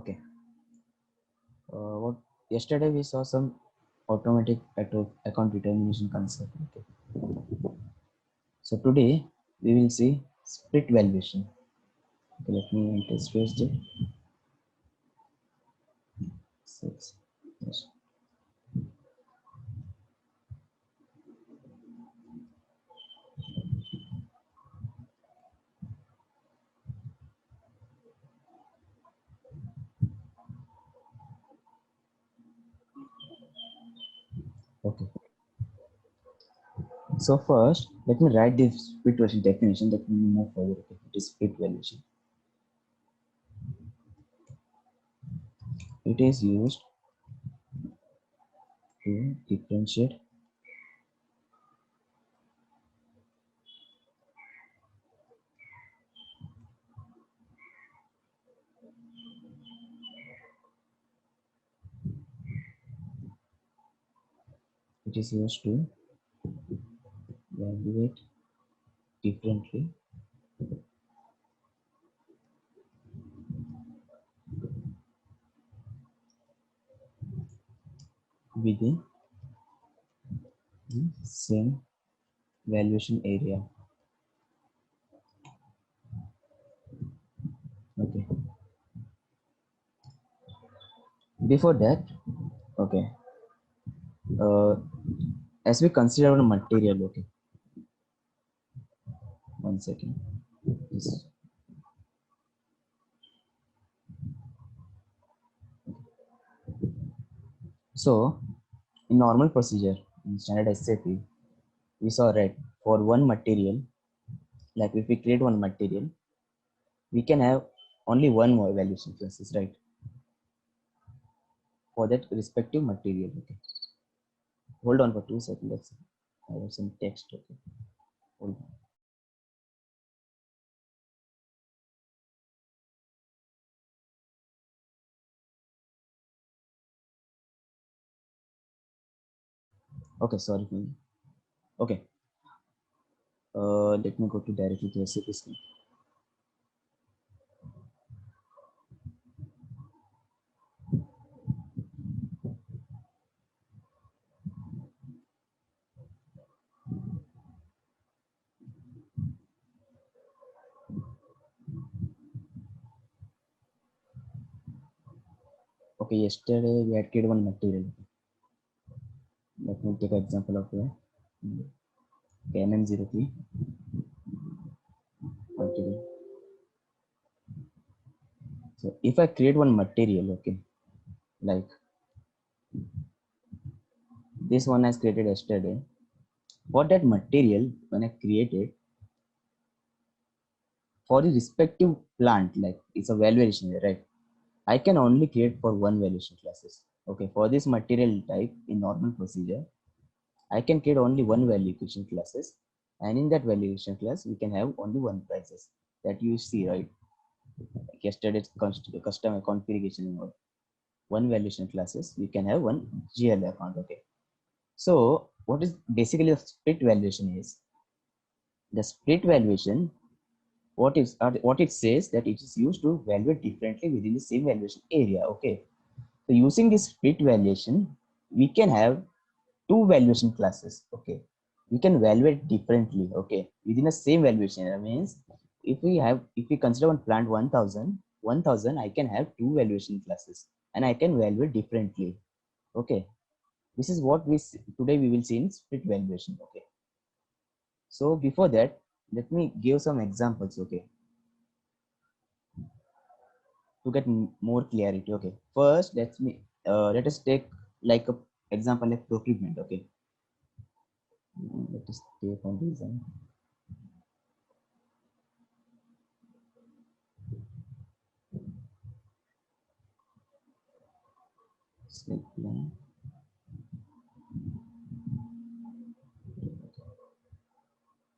Okay. What yesterday we saw some automatic account determination concept. Okay. So today we will see split valuation. Okay, let me enter space J. 6. Yes. Okay. So first, let me write this split valuation definition that we move forward. Okay. It is split valuation. It is used to differentiate it is used to evaluate differently within the same valuation area. Okay. Before that, okay, uh, as we consider a material, okay, 1 second. Yes. So, in normal procedure, in standard SAP, we saw that for one material, like if we create one material, we can have only one more valuation classes, right? For that respective material, okay. Hold on for 2 seconds. Let's I have some text, okay. Hold on. Okay, sorry. Okay. Let me go to directly to SAP screen. Okay, yesterday we had created one material. Let me take an example of the MM03 material. So if I create one material, okay, like this one has created yesterday, for that material, when I created for the respective plant, like it's a valuation, right? I can only create for one valuation classes. Okay, for this material type in normal procedure, I can create only one valuation classes, and in that valuation class, we can have only one prices that you see, right? Like yesterday's custom configuration mode. One valuation classes, we can have one GL account. Okay. So what is basically a split valuation is the split valuation. What it says that it is used to evaluate differently within the same valuation area. Okay. So using this split valuation, we can have two valuation classes. Okay. We can evaluate differently. Okay. Within the same valuation area means if we consider one plant 1000, I can have two valuation classes and I can evaluate differently. Okay. This is what today we will see in split valuation. Okay. So before that, let me give some examples. Okay. To get more clarity. Okay. First, let us take like a example like procurement. Okay. Let us take on design. Select plan.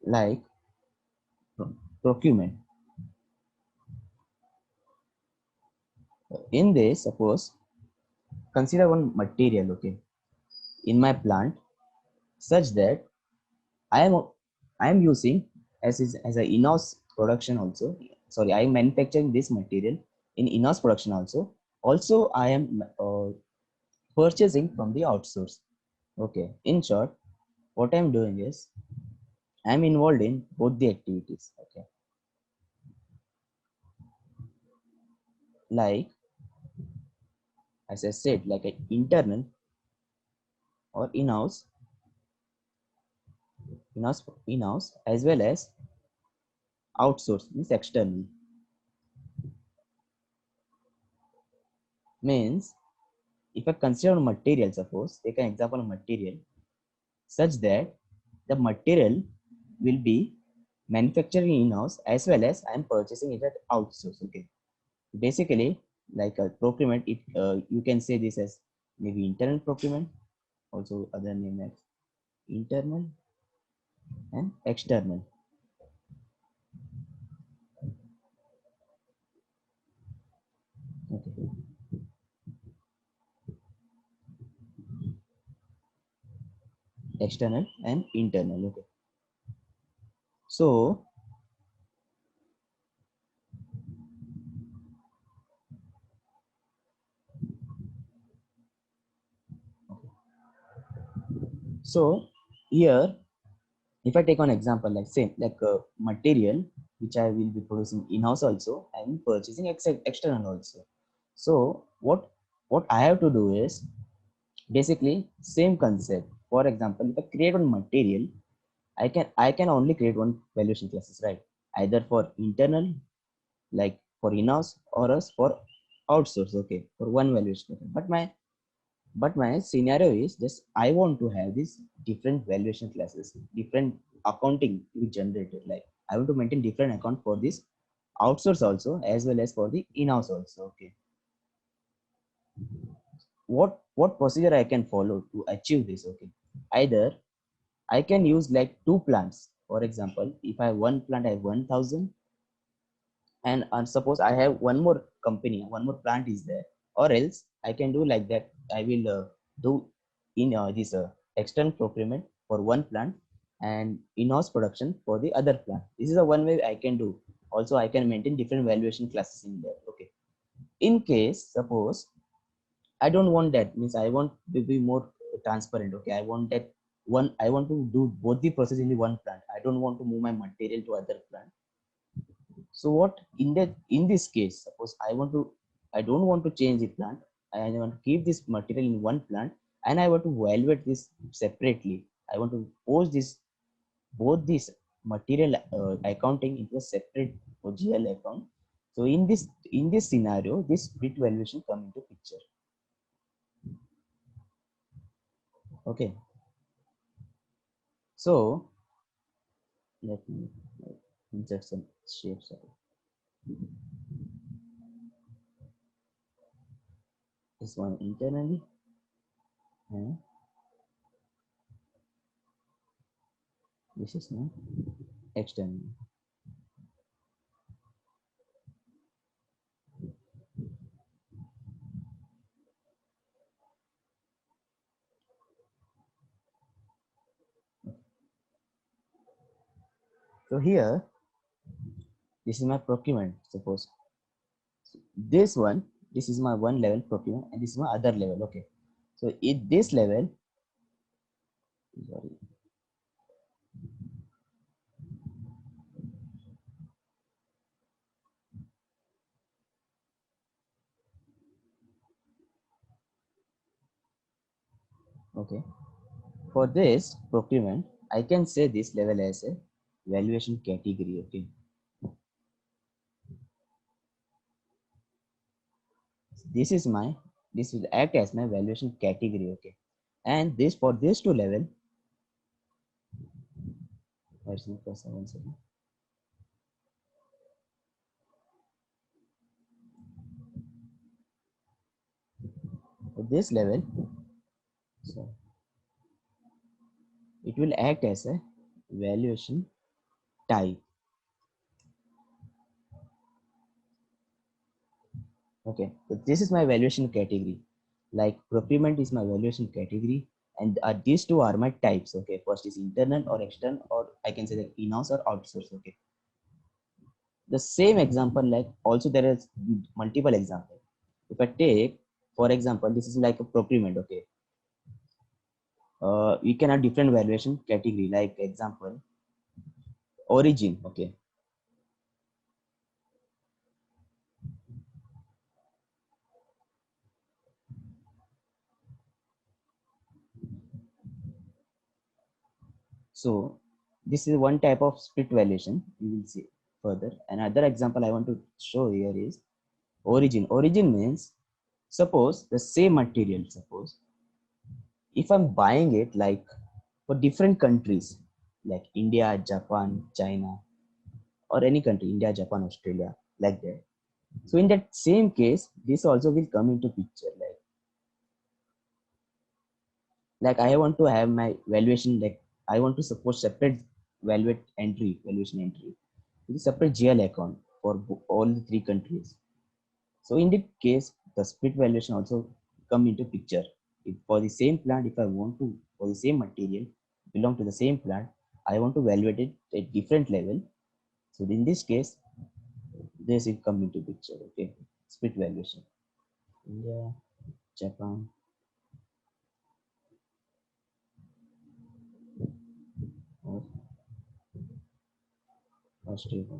Like procurement. In this, suppose consider one material. Okay. In my plant, such that I am I am using as a in-house production also. Sorry, I am manufacturing this material in in-house production also. Also I am purchasing from the outsource. Okay, in short, what I'm doing is I'm involved in both the activities. Okay, like as I said, like an internal or in-house as well as outsource means external. Means if I consider material, suppose take an example of material such that the material will be manufacturing in-house as well as I'm purchasing it at outsource. Okay, basically like a procurement, it you can say this as maybe internal procurement, also other name as internal and external. Okay, external and internal. Okay, so so here if I take an example like same like material which I will be producing in-house also, I'm purchasing external also. So what I have to do is basically same concept. For example, if I create one material, I can only create one valuation classes, right? Either for internal, like for in-house, or else for outsource. Okay, for one valuation class. But my scenario is just I want to have these different valuation classes, different accounting to be generated. Like I want to maintain different account for this outsource also as well as for the in-house also. Okay, what procedure I can follow to achieve this? Okay, either I can use like two plants. For example, if I have one plant, I have 1,000, and suppose I have one more company, one more plant is there, or else I can do like that. I will do in this external procurement for one plant and in-house production for the other plant. This is the one way I can do. Also, I can maintain different valuation classes in there. Okay, in case suppose I don't want that, means I want to be more transparent. Okay, I want that one. I want to do both the process in the one plant. I don't want to move my material to other plant. So what in this case, suppose I don't want to change the plant. I want to keep this material in one plant, and I want to evaluate this separately. I want to post this both this material accounting into a separate GL account. So in this scenario, this split valuation come into picture. Okay, so let me insert some shapes. This one internally and this is now externally. So here, this is my procurement. Suppose this one, this is my one level procurement, and this is my other level. Okay. So in this level, sorry, okay. For this procurement, I can say this level as a valuation category. Okay. This will act as my valuation category. Okay. And this for these two level, where's my plus 1 second? For this level, so it will act as a valuation type. Okay, so this is my valuation category. Like procurement is my valuation category, and these two are my types. Okay, first is internal or external, or I can say that in-house or outsource. Okay, the same example, like also there is multiple examples. If I take, for example, this is like a procurement, okay. We can have different valuation category, like example, origin, okay. So this is one type of split valuation. We will see further. Another example I want to show here is origin. Origin means suppose the same material. Suppose if I'm buying it like for different countries like India, Japan, China, or any country, India, Japan, Australia, like that. So in that same case, this also will come into picture. Like I want to have my valuation. Like I want to suppose separate valuation entry with a separate GL account for all the three countries. So in that case, the split valuation also come into picture. If for the same plant, if I want to for the same material belong to the same plant, I want to evaluate it at different level. So in this case, this will come into picture. Okay, split valuation. India, Japan, or Australia.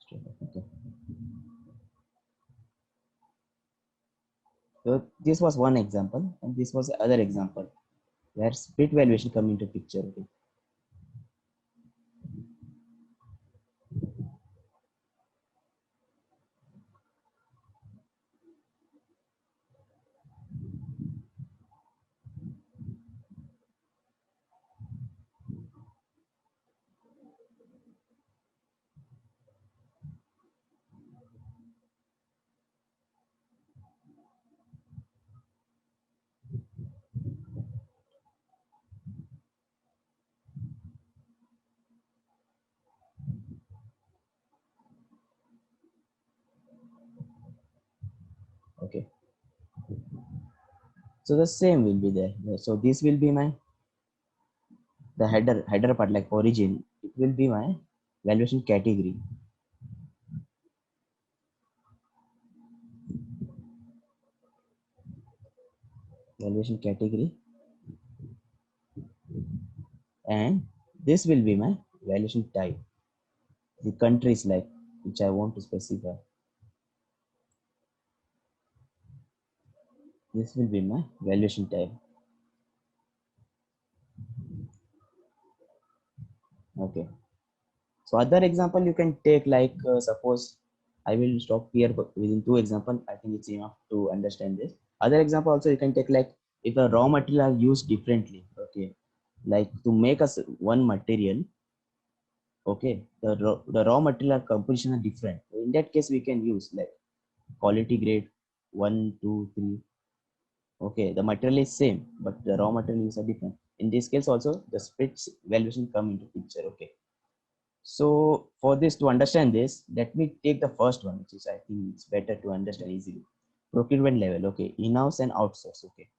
Australia. Okay. So this was one example, and this was the other example where split valuation come into picture. Okay. Okay. So the same will be there. So this will be my the header part like origin. It will be my valuation category. Valuation category, and this will be my valuation type. The countries like which I want to specify. This will be my valuation type. Okay. So other example you can take like suppose I will stop here but within two example. I think it's enough to understand this. Other example also you can take like if a raw material are used differently. Okay, like to make us one material. Okay, the raw material composition are different. So in that case we can use like quality grade one, two, three. Okay, the material is same but the raw materials are different. In this case also the splits valuation come into picture. Okay. So for this to understand this, let me take the first one, which is I think it's better to understand easily. Procurement level, okay, in-house and outsource. Okay.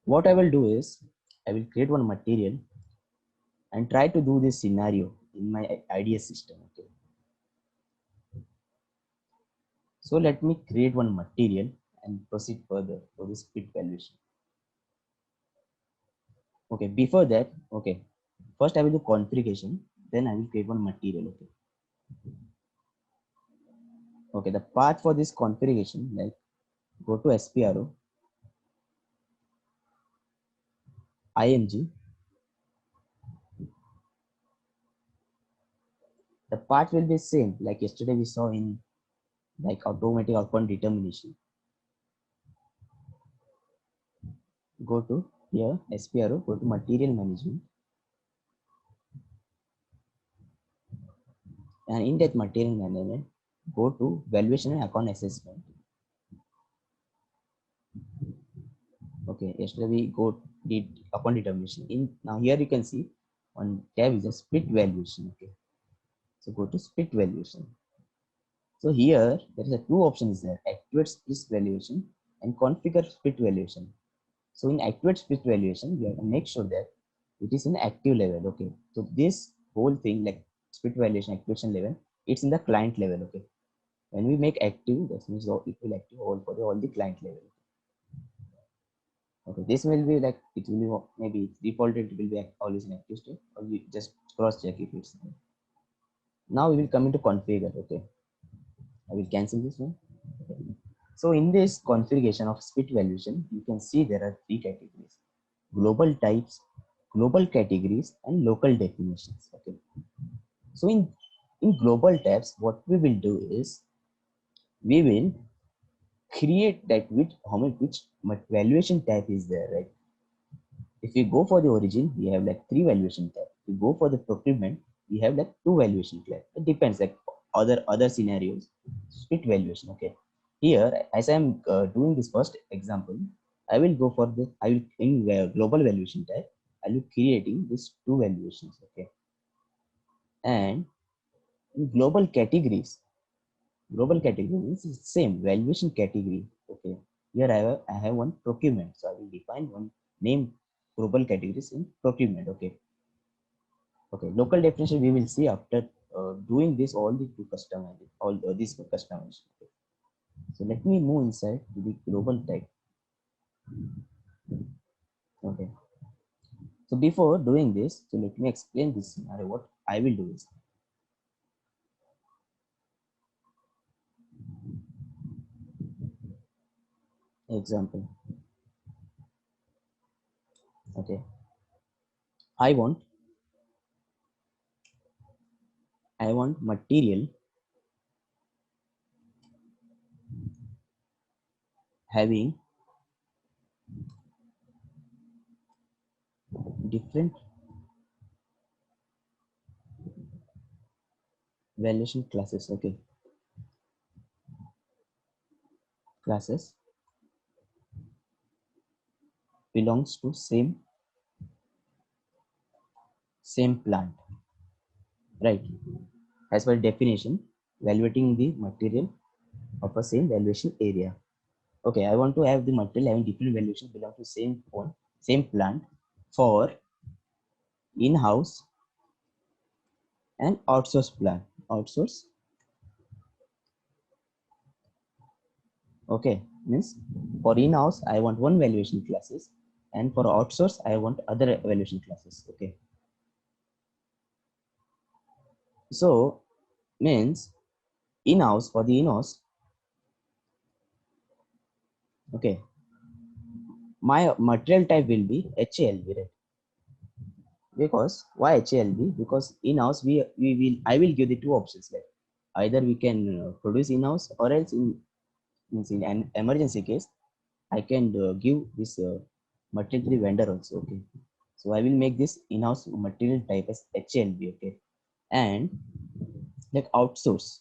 What I will do is I will create one material and try to do this scenario in my IDS system. Okay. So let me create one material and proceed further for this split valuation. Okay, before that, okay, first I will do configuration, then I will create one material. Okay. Okay, the path for this configuration, like go to SPRO, IMG. The part will be same like yesterday we saw in like automatic outcome determination. Go to here SPRO, go to material management, and in that material management go to valuation and account assessment. Okay, yesterday we go did account determination. In now here you can see on tab is a split valuation. Okay, so go to split valuation. So here there is a two options there: accurate split valuation and configure split valuation. So in activate split valuation, we have to make sure that it is in active level. Okay. So this whole thing like split valuation activation level, it's in the client level. Okay. When we make active, that means it will active all for all the client level. Okay. This will be like it will be maybe defaulted. It will be always in active state, or we just cross check if it's. Now we will come into configure. Okay. I will cancel this one. Okay. So in this configuration of split valuation, you can see there are three categories: global types, global categories, and local definitions. Okay. So in global tabs, what we will do is we will create that which valuation type is there, right? If we go for the origin, we have like three valuation type. If we go for the procurement, we have like two valuation type. It depends, like other scenarios, split valuation. Okay. Here, as I'm doing this first example, I will go for the I will in global valuation type. I will creating this two valuations. Okay. And in global category means it's same valuation category. Okay. Here I have one procurement, so I will define one name global categories in procurement. Okay. Okay, local definition we will see after doing this all the two customization, all this customization. Okay. So let me move inside to the global type. Okay. So before doing this, so let me explain this scenario. What I will do is example. Okay. I want material having different valuation classes. Okay. Classes belongs to same plant, right? As per definition, evaluating the material of a same valuation area. Okay, I want to have the material having different valuation belong to same phone, same plant for in-house and outsource plan. Outsource. Okay, means for in-house I want one valuation classes, and for outsource I want other valuation classes. Okay, so means in-house for the in-house. Okay, my material type will be HALB, right? Because why HALB? Because in-house we will I will give the two options, like either we can produce in-house, or else in an emergency case I can give this material to the vendor also. Okay, so I will make this in-house material type as HLB. Okay, and like outsource,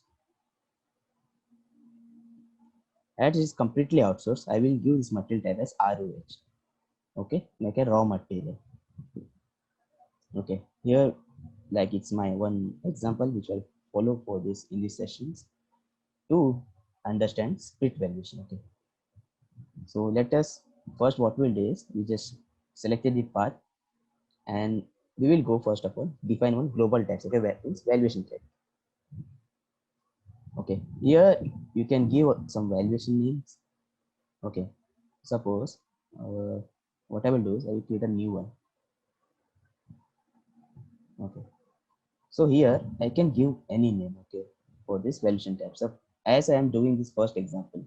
that is completely outsourced, I will give this material type as ROH. Okay, like a raw material. Okay, here like it's my one example which I'll follow for this in these sessions to understand split valuation. Okay, so let us first what we'll do is we just selected the path, and we will go first of all define one global tax. Okay, where is valuation type. Okay, here you can give some valuation names. Okay, suppose what I will do is I will create a new one. Okay, so here I can give any name. Okay, for this valuation type. So as I am doing this first example,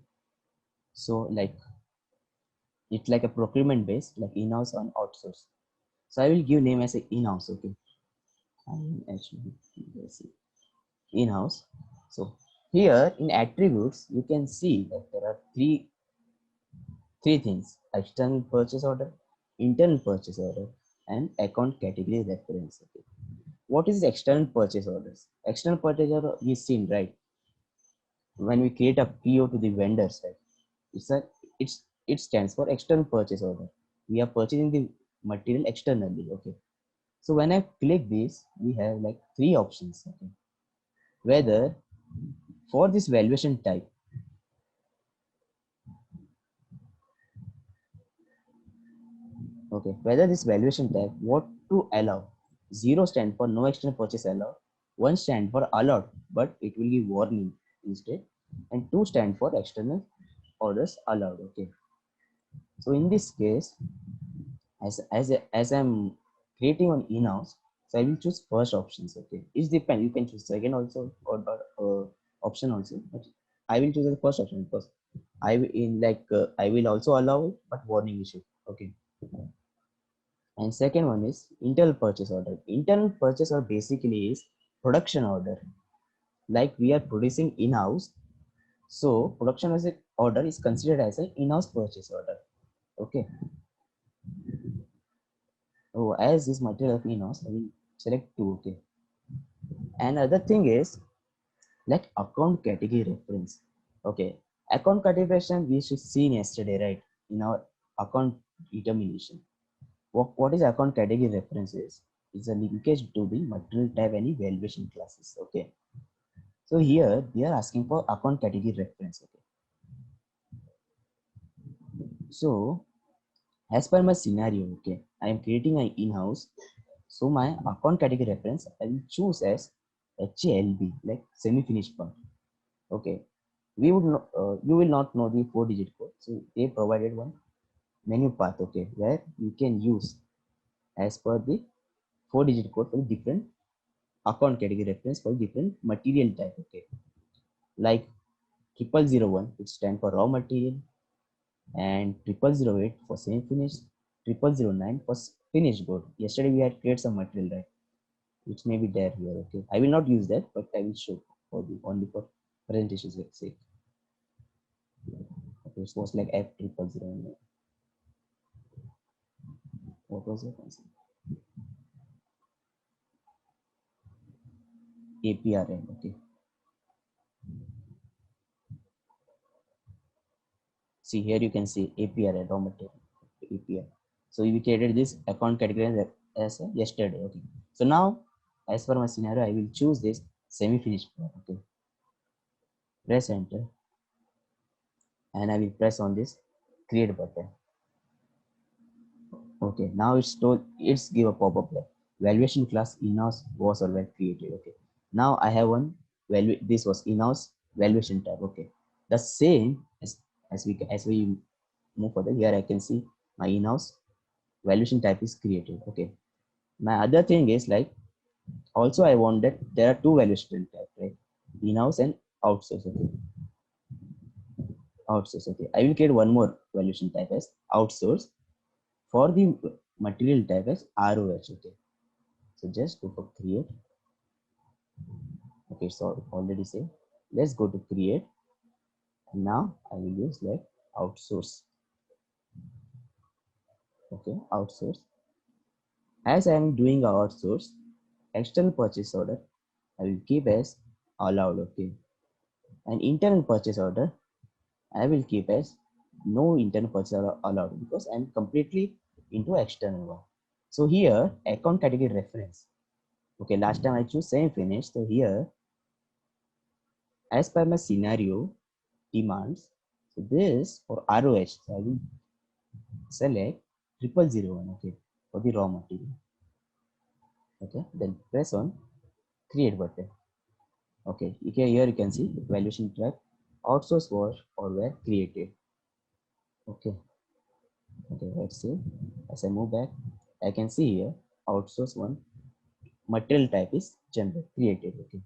so like it's like a procurement based, like in-house and outsource. So I will give name as a in-house. Okay, in-house. So here in attributes you can see that there are three things: external purchase order, internal purchase order, and account category reference. Okay, what is external purchase orders? External purchase order we seen, right? When we create a PO to the vendors, right? It's it stands for external purchase order. We are purchasing the material externally. Okay, so when I click this, we have like three options. Okay, whether for this valuation type, Okay, whether this valuation type, what to allow. 0 stand for no external purchase allowed. 1 stand for allowed, but it will give warning instead. And 2 stand for external orders allowed. Okay. So in this case, as I'm creating on in-house, so I will choose first options. Okay, it's depend. You can choose second also or option also, but I will choose the first option because I will also allow it, but warning issue. Okay. And second one is internal purchase order. Internal purchase order basically is production order. Like we are producing in-house, so production as a order is considered as an in-house purchase order. Okay. So as this material of in-house, I will select two. Okay. Another thing is like account category reference. Okay. Account categorization we should seen yesterday, right? In our account determination. What is account category reference is? It's a linkage to the material type and evaluation classes. Okay. So here they are asking for account category reference. Okay. So as per my scenario, okay, I am creating an in-house. So my account category reference I will choose as HALB, like semi-finished part. Okay. You will not know the 4-digit code. So they provided one menu path, okay, where you can use as per the 4-digit code for different account category reference for different material type. Okay. Like 0001, which stand for raw material, and 0008 for semi finished, 0009 for finished good. Yesterday we had created some material, right, which may be there here. Okay, I will not use that, but I will show for the only for presentation's sake. Okay, it was like F0009. What was it? APRN. Okay, see here you can see APRN, raw material, APR. So we created this account category as yesterday. Okay, so now as for my scenario, I will choose this semi finished. Okay, press enter, and I will press on this create button. Okay, now it's give a pop-up like valuation class in-house was or were created. Okay, now I have one value. This was in-house valuation type. Okay, the same as we move further. Here I can see my in-house valuation type is created. Okay, my other thing is like also I want that there are two valuation type, right? In-house and outsource. Okay, outsource. Okay, I will create one more valuation type as outsource for the material type as ROH. Okay, so just go for create. Okay, so already say let's go to create, and now I will use like outsource. Okay, outsource. As I am doing a outsource external purchase order, I will keep as allowed. Okay, and internal purchase order I will keep as no internal purchase order allowed because I'm completely into external one. So here account category reference. Okay, last time I choose same finish. So here as per my scenario demands, so this for ROH, so I will select 0001. Okay, for the raw material. Okay, then press on create button. Okay, here you can see valuation track outsource was or were created. Okay, okay, let's see. As I move back, I can see here outsource one material type is general created. Okay,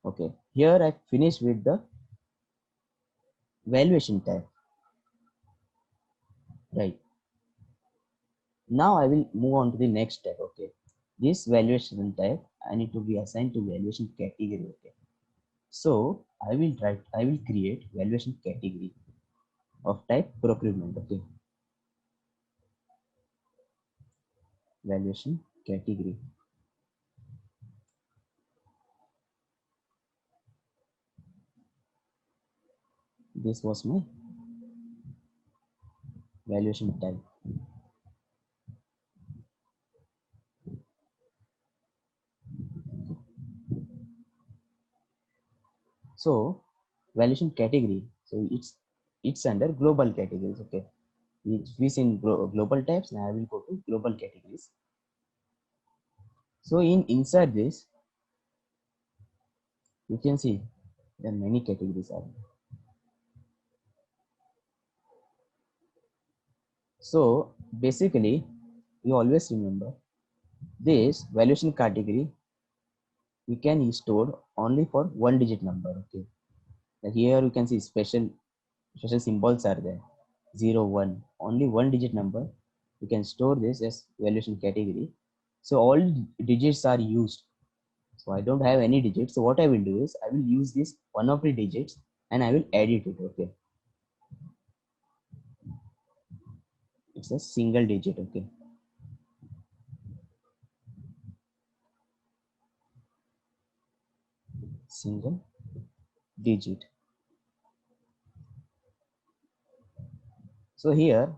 okay, here I finish with the valuation type, right? Now I will move on to the next step. Okay, this valuation type I need to be assigned to valuation category. Okay, so I will create valuation category of type procurement. Okay, valuation category. This was my valuation type. So valuation category. So it's under global categories. Okay, which is in global types, and I will go to global categories. So inside this, you can see there are many categories are. So basically, you always remember this valuation category we can store only for one digit number. Okay, like here you can see special symbols are there, 0 1, only one digit number. You can store this as valuation category. So all digits are used. So I don't have any digits. So what I will do is I will use this one of the digits and I will edit it. Okay, it's a single digit. Okay, single digit. So here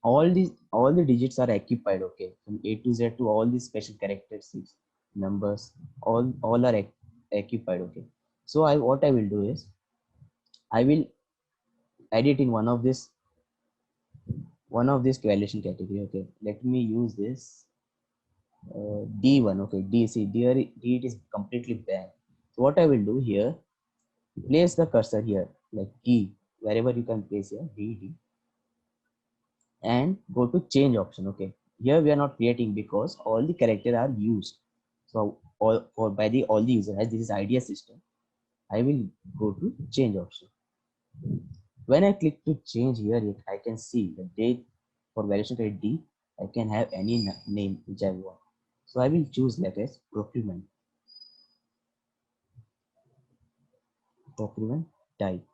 all the digits are occupied. Okay, from A to Z to all these special characteristics, numbers, all are occupied. Okay, so I what I will do is I will edit in one of this valuation category. Okay, let me use this D1. Okay, D it is completely blank. So what I will do here, place the cursor here like D, wherever you can place here D, and go to change option. Okay, here we are not creating because all the characters are used. So all or by the all the user, as this is idea system, I will go to change option. When I click to change here, I can see the date for validation rate D. I can have any name which I want. So I will choose like as procurement type.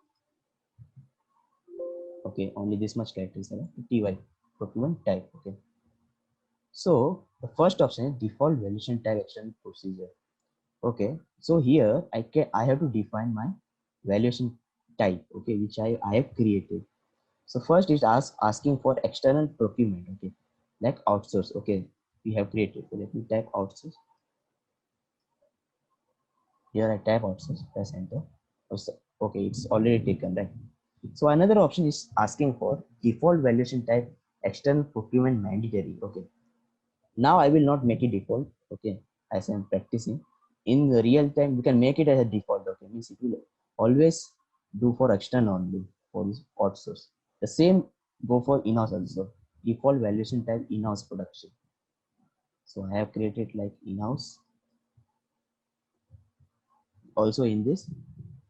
Okay, only this much characters are TY procurement type. Okay, so the first option is default validation type external procedure. Okay, so here I have to define my valuation type. Okay, which I have created. So first is asking for external procurement. Okay, like outsource. Okay, we have created. So let me type outsource. Here I type outsource, press enter. Okay, it's already taken, right? So another option is asking for default valuation type external procurement mandatory. Okay, now I will not make it default. Okay, as I'm practicing in the real time, we can make it as a default. Okay, means it will always do for external only for this outsource. The same go for in-house also. Default valuation type in-house production. So I have created like in-house. Also in this,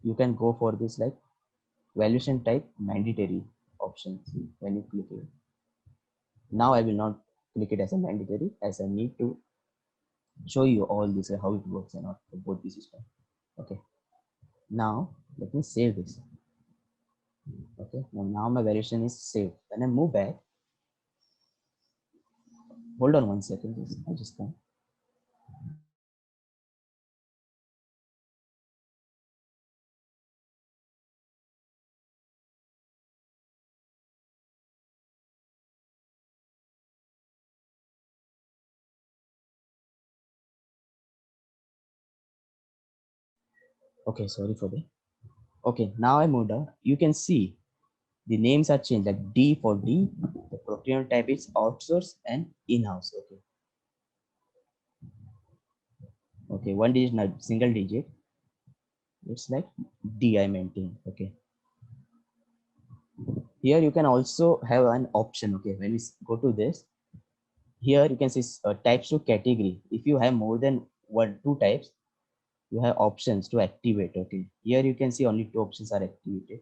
you can go for this like valuation type mandatory options when you click it. Now I will not click it as a mandatory, as I need to show you all this how it works and all for both the system. Okay, now let me save this. Okay, now my variation is saved. When I move back, hold on 1 second, I just come. Okay, sorry for that. Okay, now I moved down. You can see the names are changed, like D for D, the procurement type is outsource and in-house. Okay, okay, one digit, not single digit, it's like D I maintain. Okay, here you can also have an option. Okay, when we go to this, here you can see types to category. If you have more than two types, you have options to activate. Okay, here you can see only two options are activated.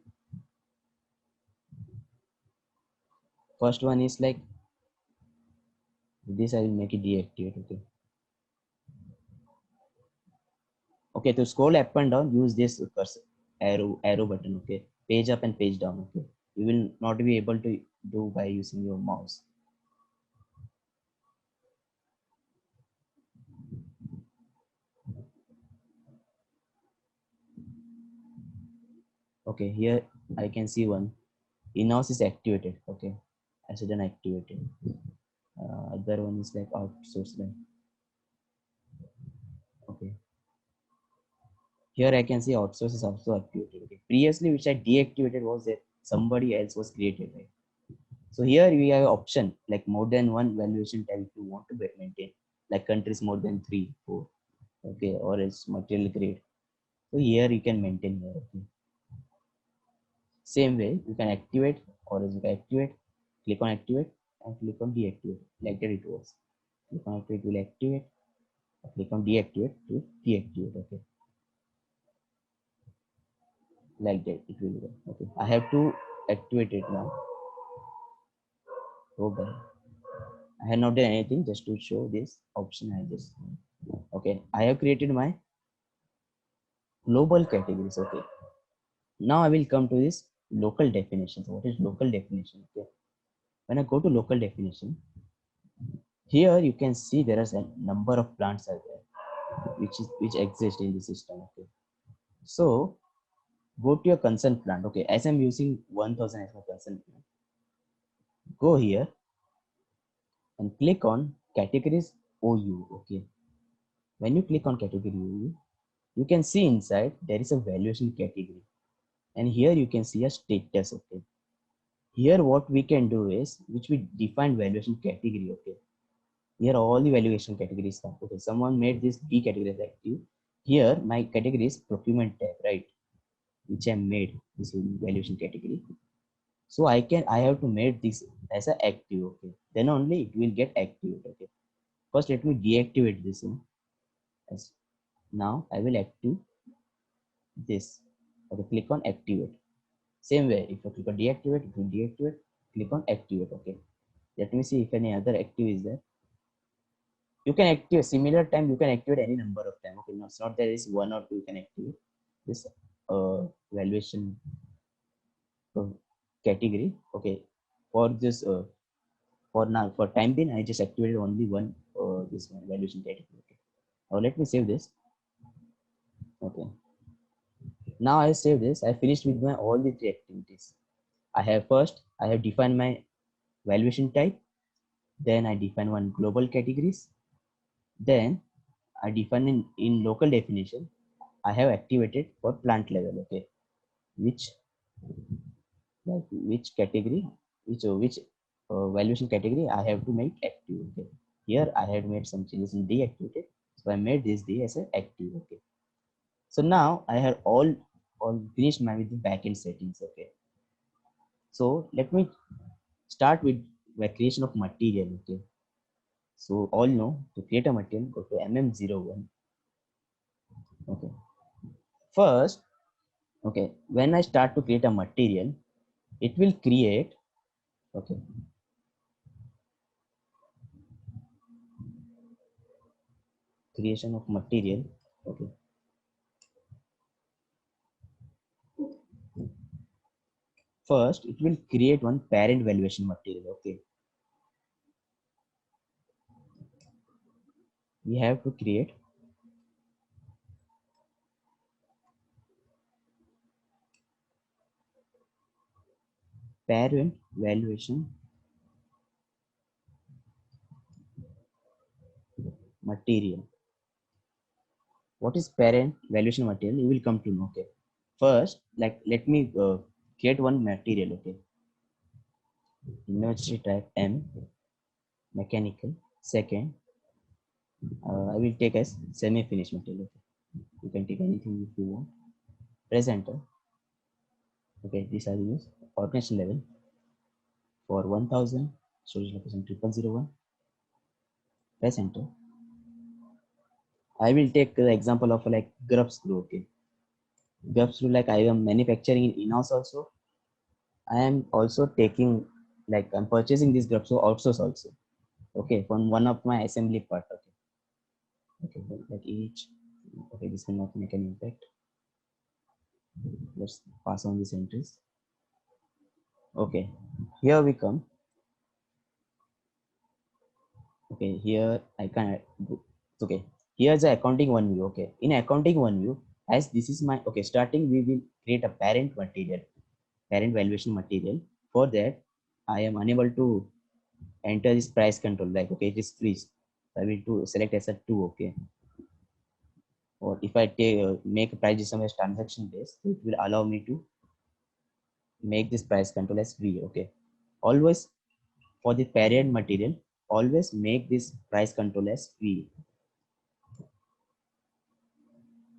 First one is like this, I will make it deactivate. Okay, okay, to scroll up and down, use this cursor, arrow button. Okay, page up and page down. Okay, you will not be able to do by using your mouse. Okay, here I can see one in-house is activated. Okay, I said activated. Other one is like outsource line. Okay, here I can see outsource is also activated. Okay, previously which I deactivated was that somebody else was created, right? So here we have option like more than one valuation type if you want to maintain, like countries more than 3 4, okay, or else material grade. So here you can maintain here, okay. Same way you can activate, or else you can activate, click on activate and click on deactivate, like that it works. Click on activate will activate, click on deactivate to deactivate, okay, like that it will go. Okay, I have to activate it now. Go back. I have not done anything, just to show this option. I just, okay, I have created my global categories, okay. Now I will come to this local definition. So what is local definition? Okay, when I go to local definition, here you can see there is a number of plants are there which exist in the system, okay. So go to your concern plant, okay, as I'm using 1000 as my concern plant, go here and click on categories OU, okay. When you click on category OU, you can see inside there is a valuation category, and here you can see a status, okay. Here what we can do is, which we define valuation category, okay. Here all the valuation categories come, okay. Someone made this B category as active. Here my category is procurement tab, right, which I made this valuation category. So I have to make this as a active, okay. Then only it will get active, okay. First let me deactivate this, as now I will active this, okay. Click on activate. Same way, if you click on deactivate, it will deactivate. Click on activate, okay. Let me see if any other active is there. You can activate similar time, you can activate any number of time, okay. No, it's not there is one or two, you can activate this valuation uh, category, okay. For this for now, for time being, I just activated only one this one valuation category, okay. Now let me save this, okay. Now I save this, I finished with my all the three activities. I have defined my valuation type, then I define one global categories, then I define in local definition, I have activated for plant level, okay, which like which category, which valuation category I have to make active, okay. Here I had made some changes in deactivated, so I made this D as an active, okay. So now I have all finished my with the backend settings, okay. So let me start with the creation of material, okay. So all know to create a material, go to mm01, okay. First, okay, when I start to create a material, it will create, okay, creation of material, okay. First it will create one parent valuation material, okay. We have to create parent valuation material. What is parent valuation material, you will come to know, okay. First, like let me create one material, okay. University type M, mechanical. Second, I will take as semi-finished material, okay. You can take anything if you want. Press enter, okay. These are the use organization level for 1000, storage location 0001. Press enter. I will take the example of like grub screw, okay. Grub screw, like I am manufacturing in in-house also. I am also taking, like I'm purchasing this grub screw outsource also, okay, from one of my assembly part, okay. Okay, like each, okay, this will not make an impact. Let's pass on these entries, okay. Here we come, okay. Here I can okay. Here's the accounting one view, okay. In accounting one view, as this is my, okay, starting we will create a parent material, parent valuation material. For that I am unable to enter this price control, like okay, it is freeze. I will to select as a 2, okay. Or if I take make price sum as transaction based, it will allow me to make this price control as V. Okay, always for the parent material, always make this price control as V.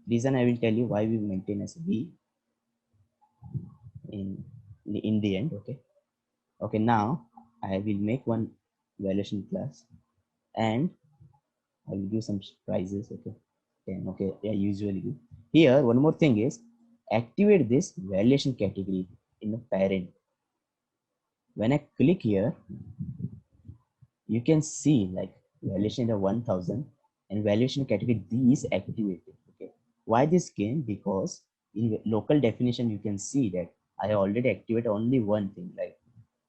Reason I will tell you why we maintain as V in the end. Okay. Okay, now I will make one valuation class and I will give some prices. Okay, 10. Okay, yeah, usually do. Here, one more thing is activate this valuation category in the parent. When I click here, you can see like valuation is 1000 and valuation category D is activated. Okay, why this came? Because in local definition, you can see that I already activate only one thing. Like,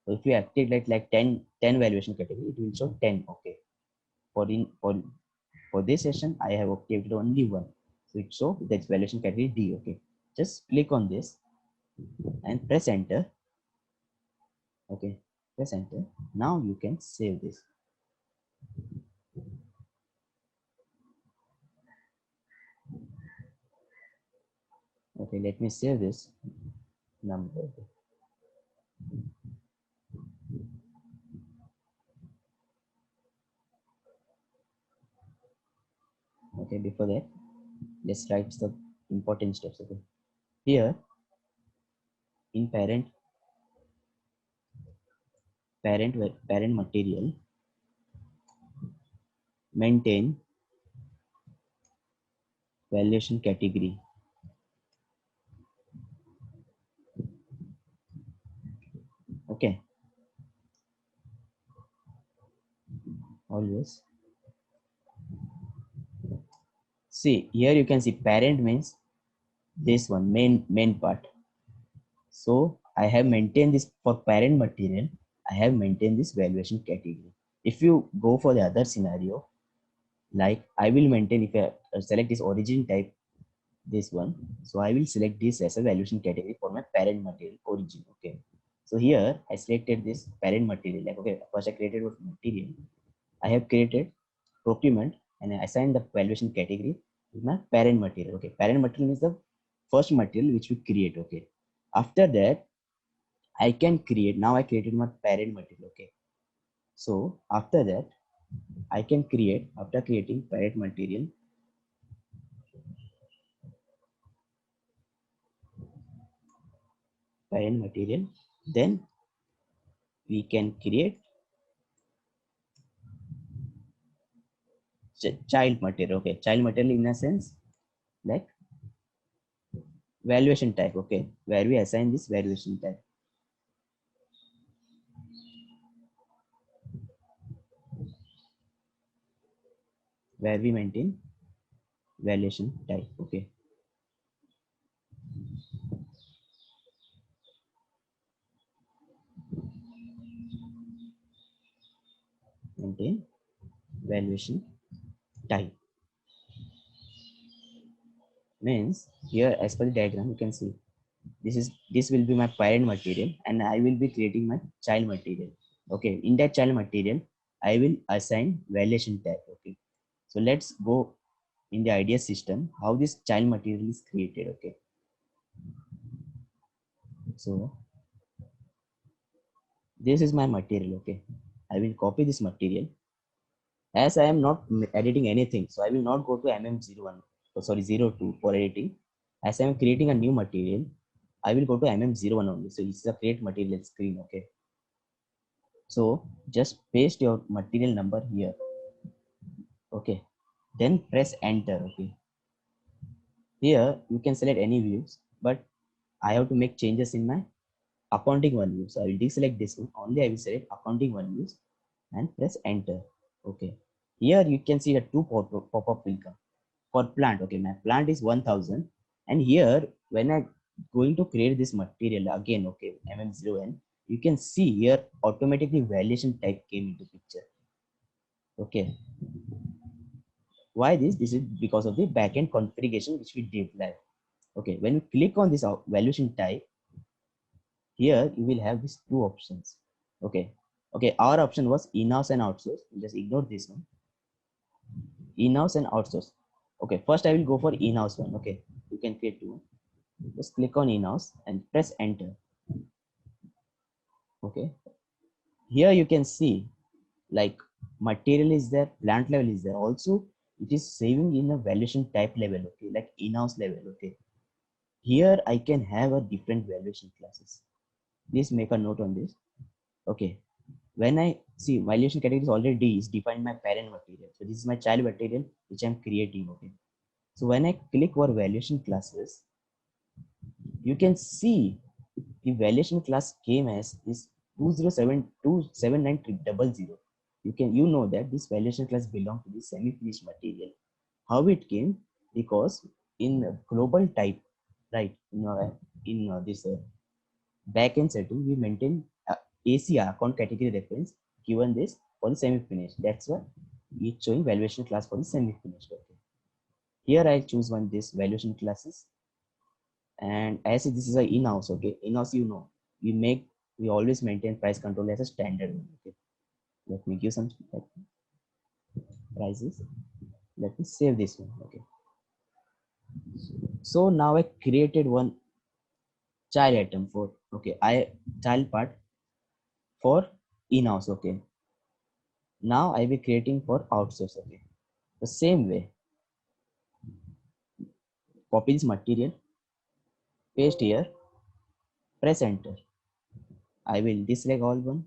so if you activate like 10 valuation category, it will show 10. Okay, for this session, I have activated only one. So it shows that's valuation category D. Okay, just click on this and press enter. Okay, press enter. Now you can save this. Okay, let me save this number. Okay, before that, let's write the important steps. Okay, here in parent material, maintain valuation category. Okay, always see here. You can see parent means this one main part. So I have maintained this for parent material. I have maintained this valuation category. If you go for the other scenario, like I will maintain, if I select this origin type, this one, so I will select this as a valuation category for my parent material origin. Okay, so here I selected this parent material. Like, okay, first I created what material. I have created procurement and I assigned the valuation category with my parent material. Okay, parent material is the first material which we create. Okay, after that I can create, now I created my parent material. Okay, so after that I can create, after creating parent material, then we can create child material. Okay, child material in a sense like valuation type. Okay, where we assign this valuation type, where we maintain valuation type. Okay, maintain valuation type means here, as per the diagram, you can see this will be my parent material and I will be creating my child material. Okay, in that child material I will assign valuation type. Okay, so let's go in the idea system how this child material is created. Okay, so this is my material. Okay, I will copy this material. As I am not editing anything, so I will not go to mm01, oh, sorry, 02 for editing. As I am creating a new material, I will go to mm01 only. So this is a create material screen. Okay, so just paste your material number here. Okay, then press enter. Okay, here you can select any views, but I have to make changes in my accounting one view. So I will deselect this one only. I will select accounting one views and press enter. Okay, here you can see the two pop-up will come for plant. Okay, my plant is 1000 and here when I going to create this material again, okay, mm0n, you can see here automatically valuation type came into picture. Okay, why this is because of the backend configuration which we did live. Okay, when you click on this valuation type, here you will have these two options. Okay, okay, our option was in-house and outsource. Just ignore this one, in-house and outsource. Okay, first I will go for in-house one. Okay, you can create two. Just click on in-house and press enter. Okay, here you can see like material is there, plant level is there. Also, it is saving in a valuation type level, okay, like in-house level. Okay, here I can have a different valuation classes. Please make a note on this. Okay, when I see valuation categories already is defined my parent material, so this is my child material which I'm creating. Okay, so when I click for valuation classes, you can see the valuation class came as is 207279000. You know that this valuation class belong to the semi-finished material. How it came? Because in global type, right? In this backend setting, we maintain ACR, account category reference, given this for the semi-finished. That's why it's showing valuation class for the semi-finished. Okay. Here I choose one this valuation classes, and as this is a in-house. Okay, in-house, we always maintain price control as a standard one. Okay, let me give some like, prices. Let me save this one. Okay, so now I created one child item for, okay, I child part for in-house. Okay, now I will be creating for outsource. Okay, the same way, copy this material, paste here, press enter. I will deselect all one.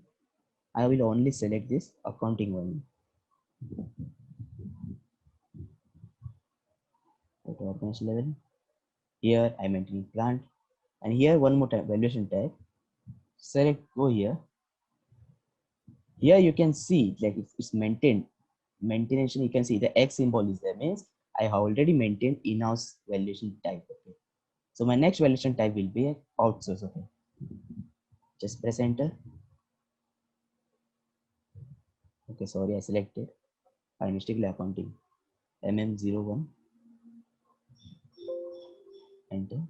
I will only select this accounting one at organization level. Here I'm entering plant, and here one more time valuation type. Select, go here. Here you can see like it's maintained. Maintenance, you can see the X symbol is there, means I have already maintained in-house valuation type. Okay, so my next valuation type will be outsource. Okay, just press enter. Okay, sorry, I selected, I mistakenly accounting MM01. Enter.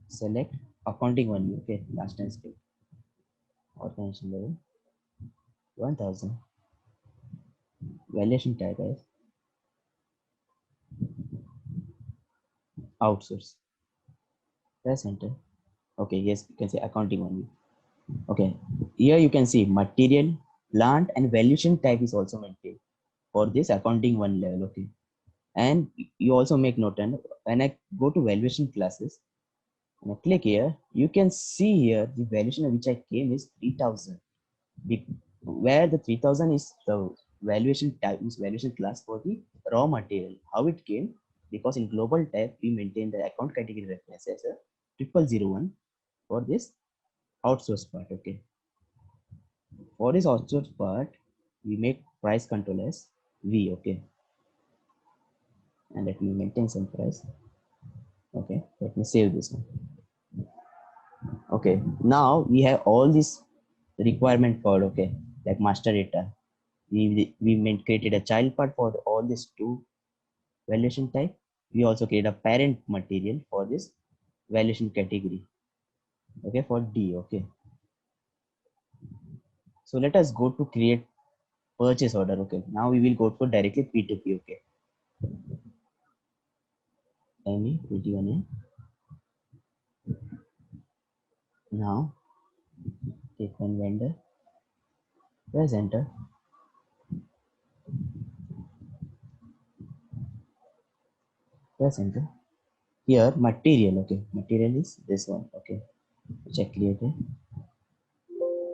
Select accounting one. Okay, last time script, organization level 1000, valuation type as outsource. Press enter. Okay, yes, you can say accounting only. Okay, here you can see material, plant, and valuation type is also maintained for this accounting one level. Okay, and you also make note, and when I go to valuation classes and I click here, you can see here the valuation which I came is 3000. Where the 3000 is the valuation type, is valuation class for the raw material. How it came? Because in global type we maintain the account category reference as a 0001 for this outsource part. Okay, for this outsource part we make price control as V. Okay, and let me maintain some price. Okay, let me save this one. Okay, now we have all this requirement code. Okay, like master data, we created a child part for all these two valuation type. We also create a parent material for this valuation category. Okay, for D. Okay, so let us go to create purchase order. Okay, now we will go for directly P2P. Okay, ME PT1A. Now take one vendor, press enter. Press enter. Here material. Okay, material is this one. Okay, which I created.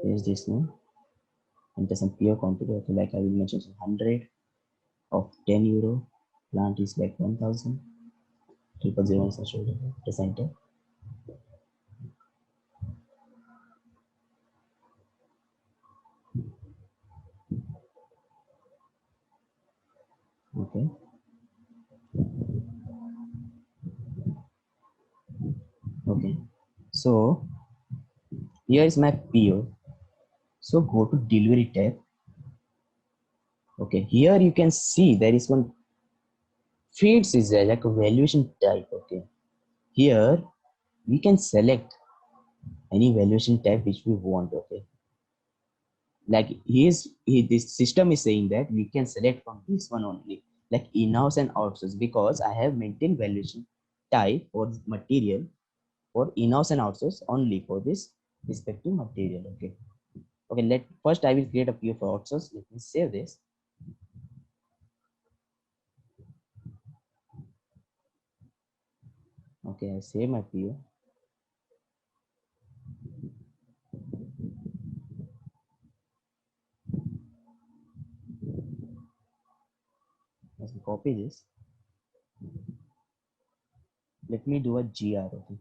Here's this one. Enter some pure quantity. Okay, like I will mention 100 of 10 euro. Plant is like 1000. 000 is shoulder. Press enter. Okay, okay, so here is my PO. So go to delivery tab. Okay, here you can see there is one feeds is there like a valuation type. Okay, here we can select any valuation type which we want. Okay, like this system is saying that we can select from this one only, like in-house and outsource, because I have maintained valuation type for material for in-house and outsource only for this respective material. Okay. Okay, let first I will create a PO for outsource. Let me save this. Okay, I save my PO. Let me copy this. Let me do a GR. Okay.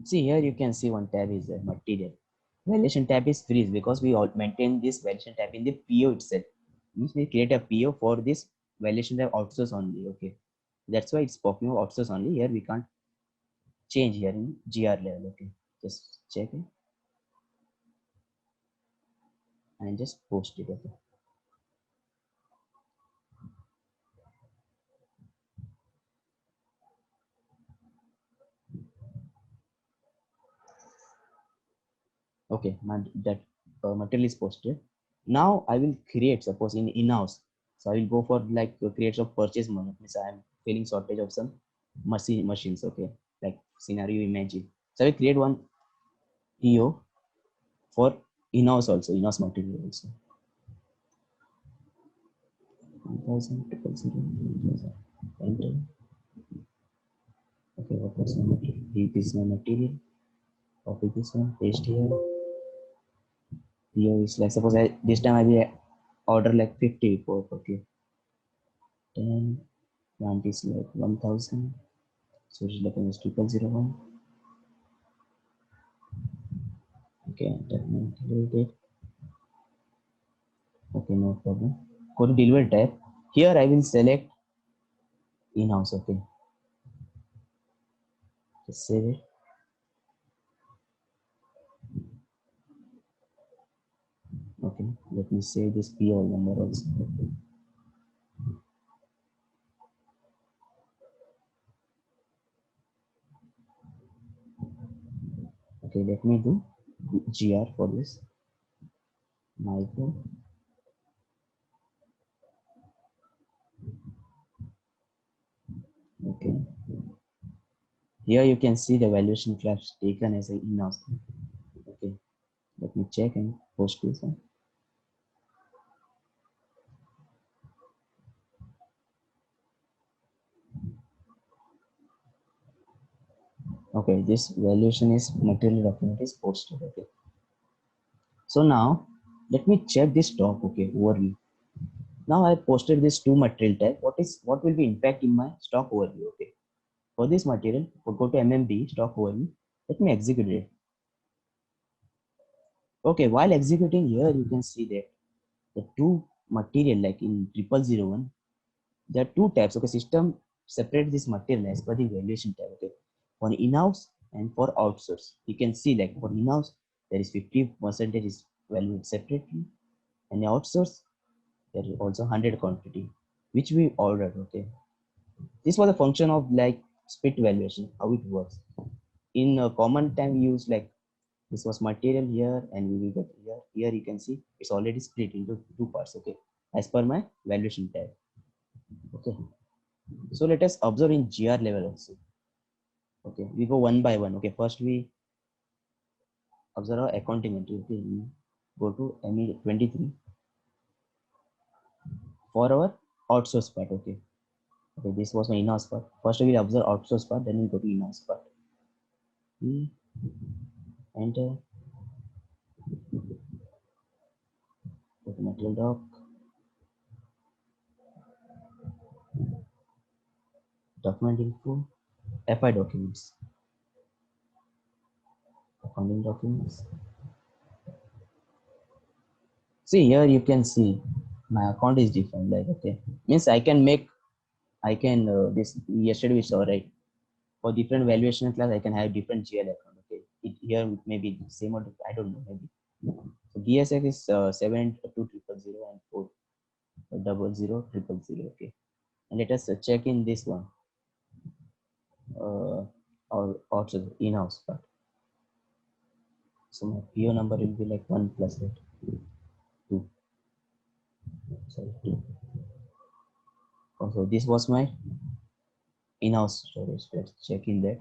See here you can see one tab is material. Validation tab is free because we all maintain this validation tab in the PO itself. Means we create a PO for this validation tab outsource only. Okay. That's why it's talking about outsource only. Here we can't change here in GR level. Okay. Just check it and just post it. Okay. Okay, that material is posted. Now I will create, suppose in in-house. So I will go for like create of purchase money. Means I am feeling shortage of some machines. Okay, like scenario imagine. So I will create one PO for in-house also, in-house material also. 1000 enter. Okay, what was my material? This is my material. Copy this one, paste here. PO is like suppose I this time I will order like 50 for okay. 10 plant is like 1000, so it's like is 0001. Okay, definitely it. Okay, no problem. Go to delivery tab. Here I will select in-house. Okay, just save it. Okay, let me save this PO number also. Okay, let me do GR for this. Micro. Okay, here you can see the valuation class taken as a in-house. Okay, let me check and post this one. Okay, this valuation is material document is posted. Okay, so now let me check this stock. Okay, overview. Now I posted this two material tag. What will be impact in my stock overview? Okay, for this material, we'll go to MMB stock overview. Let me execute it. Okay, while executing here, you can see that the two material like in 0001, there are two tabs. Okay, system separate this material as per the valuation tab. Okay, for in-house and for outsource, you can see like for in-house there is 50% is valued separately, and the outsource there is also 100 quantity which we ordered. Okay, this was a function of like split valuation, how it works. In a common time we use like this was material here and we will get here. Here you can see it's already split into two parts. Okay, as per my valuation tab. Okay, so let us observe in GR level also. Okay, we go one by one. Okay, first we observe our accounting entry. Okay, we go to ME 23 for our outsource part. Okay, okay, this was my in-house part. First we will observe outsource part, then we go to in-house part. We enter, go to material doc, document info, FI documents, accounting documents. See here you can see my account is different. Like okay, means I can this yesterday we saw right for different valuation class I can have different GL account. Okay, here maybe same or I don't know maybe. So DSF is 72000 and 40000. Okay, and let us check in this one or also in-house part. So my PO number will be like 1 plus it 2. Sorry, 2. Also, this was my in-house storage. Let's check in that.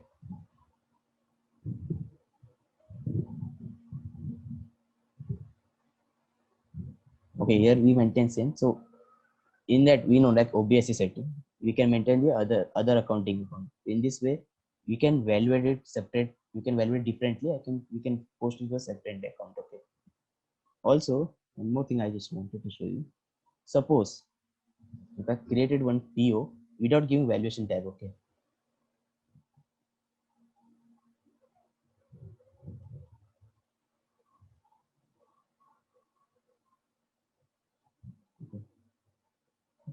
Okay, here we maintain same. So in that we know like OBSC setting, we can maintain the other accounting account. In this way, we can evaluate it separate. We can evaluate differently. We can post it to a separate account. Okay. Also, one more thing I just wanted to show you. Suppose if I created one PO without giving valuation tab. Okay. Okay.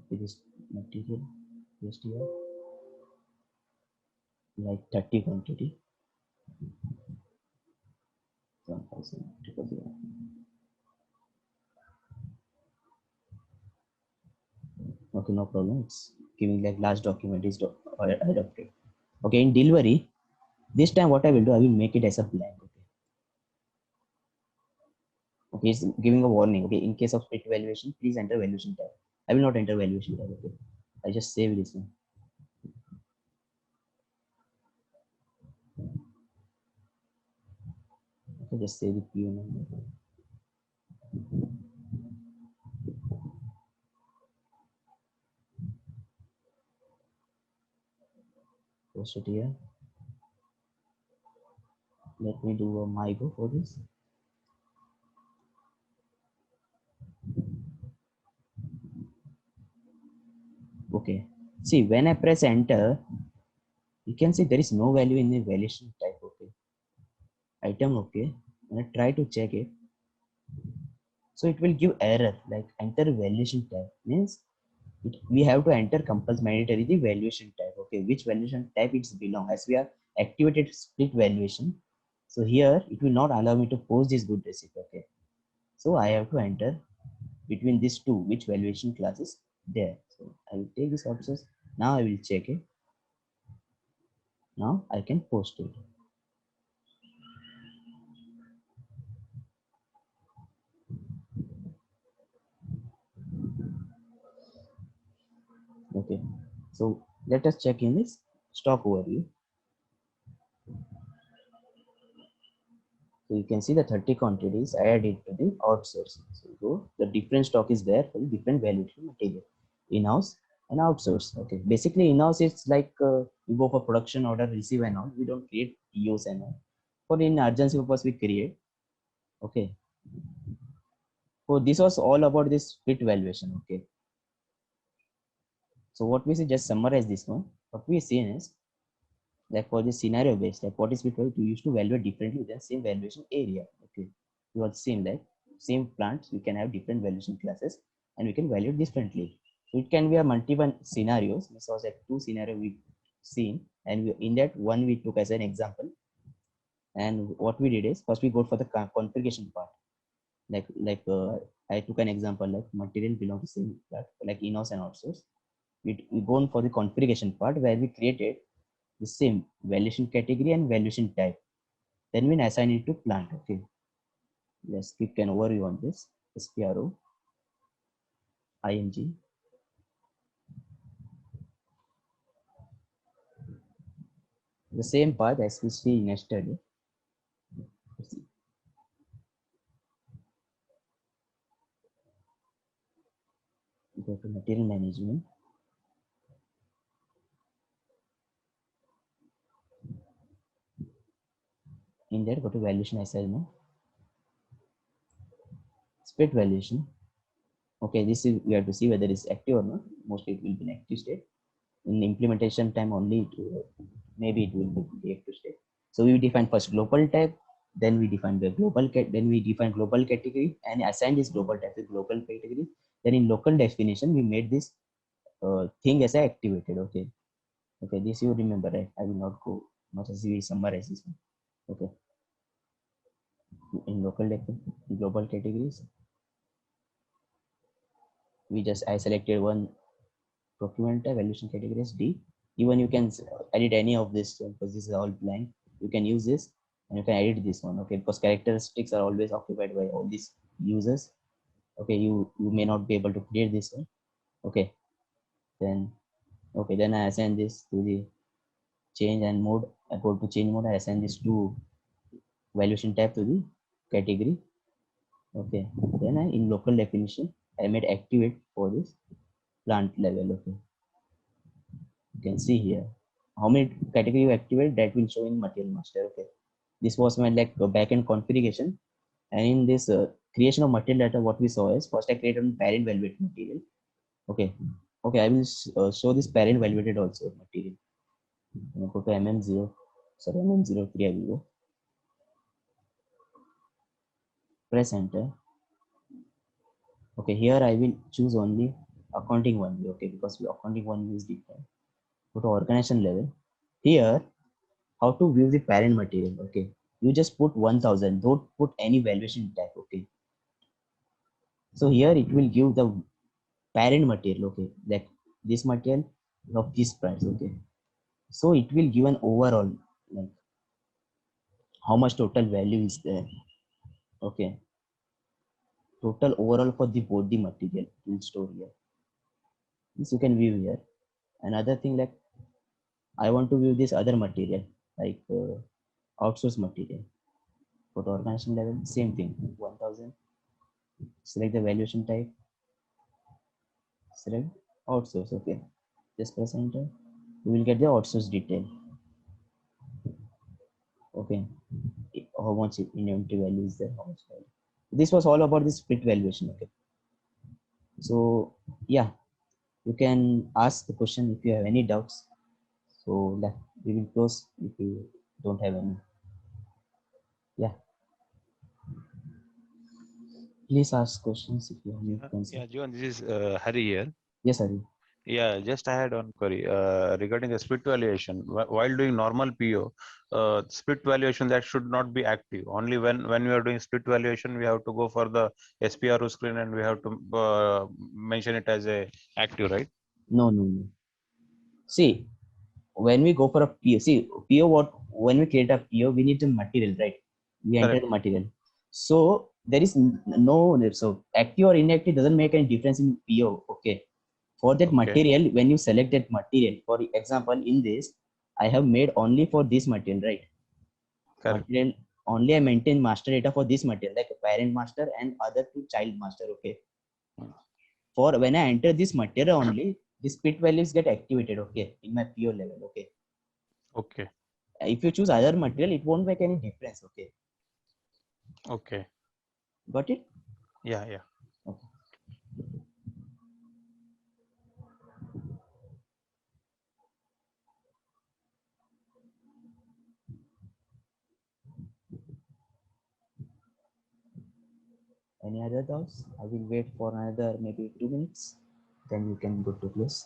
It is material STR like 30 quantity 1000. Okay, no problem. It's giving like last document is adopted. Okay, in delivery, this time what I will do, I will make it as a blank. Okay, okay, it's giving a warning. Okay, in case of split valuation, please enter valuation tab. I will not enter valuation tab. Okay, I just save this one. Okay, just save the PO number. Post it here. Let me do a MyGo for this. Okay, see when I press enter, you can see there is no value in the valuation type. Okay, item. Okay, when I try to check it, so it will give error like enter valuation type means we have to enter compulsory mandatory the valuation type. Okay, which valuation type it's belong as we are activated split valuation. So here it will not allow me to post this good receipt. Okay, so I have to enter between these two which valuation class is there. So I will take this options. Now I will check it. Now I can post it. Okay, so let us check in this stock overview. So you can see the 30 quantities added to the outsourcing. So the different stock is there for the different value material, in-house and outsource. Okay, basically in-house it's like you go for production order, receive and all. We don't create POs and all. For in urgency purpose we create. Okay. So this was all about this split valuation. Okay. So what we see, just summarize this one. What we see is like for this scenario based, like what is split value, we used to evaluate differently within same valuation area. Okay. You are same like same plants, we can have different valuation classes and we can evaluate differently. So it can be a multiple scenarios. This was like two scenario we seen, and in that one we took as an example. And what we did is first we go for the configuration part. I took an example like material belong to same plant, like in-house and outsource. We go on for the configuration part where we created the same valuation category and valuation type. Then we assign it to plant. Okay. Let's click an overview on this. SPRO, ING. The same path as we see yesterday. Go to material management. In there, go to valuation assignment. Split valuation. Okay, this is we have to see whether it's active or not. Mostly it will be an active state. In implementation time only, maybe it will be active state. So we define first global type, then we define the global then we define global category and assign this global type to global category. Then in local definition, we made this thing as a activated. Okay, okay, this you remember, right? I will not go much as we summarize this one. Okay, in local global categories, we just I selected one procurement type, valuation category is D. Even you can edit any of this because this is all blank. You can use this. and you can edit this one, okay, because characteristics are always occupied by all these users. Okay, you may not be able to create this one. Okay, then then I assign this to the change and mode. I go to change mode, I assign this to valuation tab to the category. Okay, then in local definition I made activate for this plant level. Okay, you can see here how many category you activate, that will show in material master. Okay, this was my like backend configuration. And in this creation of material data, what we saw is first I created a parent validated material. Okay, I will show this parent validated also material. Go to mm0, sorry, mm03. I will go, press enter. Okay, here I will choose only accounting one. Okay, because accounting one is different. Go to organization level. Here, how to view the parent material. Okay, you just put 1000, don't put any valuation tag. Okay, so here it will give the parent material. Okay, like this material of this price. Okay, so it will give an overall, like how much total value is there. Okay, total overall for the both the material will store here. This you can view here. Another thing, like I want to view this other material, like outsource material. For the organization level, same thing, 1000. Select the valuation type, select outsource. Okay, just press enter. You will get the outsource detail. Okay, how much inventory value is there, how much value. This was all about the split valuation. Okay, so yeah, you can ask the question if you have any doubts. So we will close if you don't have any. Yeah, please ask questions if you have any concern. Yeah, John, this is Hari here. Yes, Hari. Yeah, just I had one query regarding the split valuation. While doing normal PO, split valuation that should not be active. Only when we are doing split valuation, we have to go for the SPRO screen and we have to mention it as a active, right? No, no, no. See, when we go for a PO, see PO, what when we create a PO, we need the material, right? We enter Correct. the material. So there is no, so active or inactive doesn't make any difference in PO. Okay. For that Okay. material, when you select that material, for example, in this, I have made only for this material, right? Correct. Material only I maintain master data for this material, like a parent master and other two child master. Okay. Mm. For when I enter this material only, the split values get activated. Okay, in my PO level. Okay. Okay. If you choose other material, it won't make any difference. Okay, Okay. got it? Yeah. Yeah. Okay. Any other doubts? I will wait for another maybe 2 minutes, then you can go to close.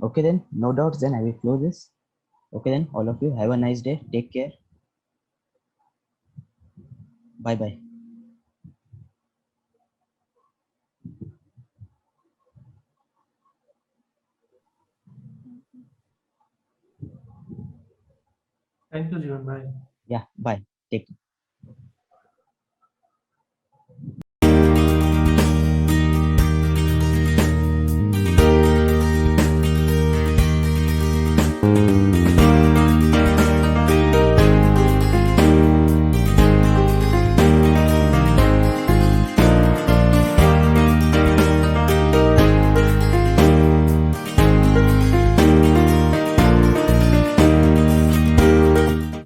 Okay, then no doubts, then I will close this. Okay, then all of you have a nice day, take care, bye bye. Thank you, Jivan. Bye. Yeah, bye, take care.